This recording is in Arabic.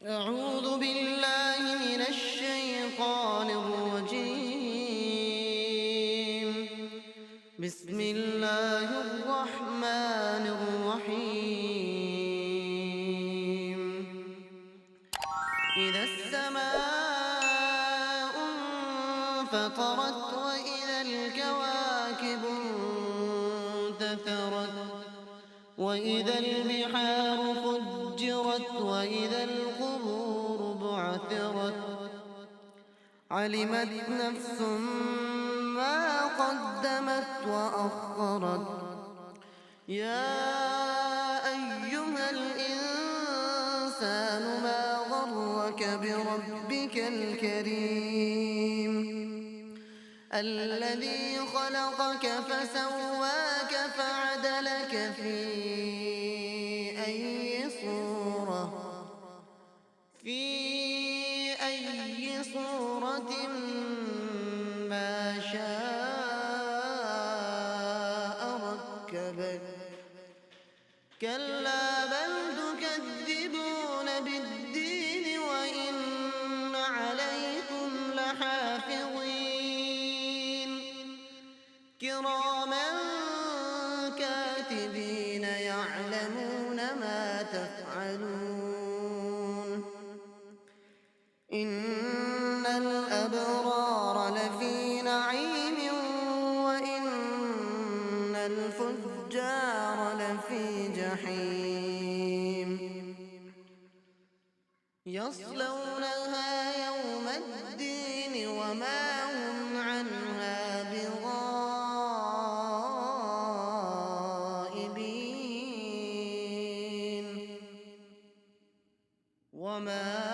أعوذ بالله من الشيطان الرجيم. بسم الله الرحمن الرحيم. إذا السماء انفطرت وإذا الكواكب انتثرت وإذا البحار فجرت وإذا القبور بعثرت علمت نفس ما قدمت وأخرت. يا أيها الإنسان ما غرك بربك الكريم الذي خلقك فسواك فعدلك في أي صورة ما شاء ركبك. كلا بل تكذبون بالدين وإن عليكم لحافظين كراما كاتبين يعلمون ما تفعلون. إن الأبرار لفي نعيم وإن الفجار لفي جحيم يصلونها يوم الدين وما هم عنها بغائبين. وما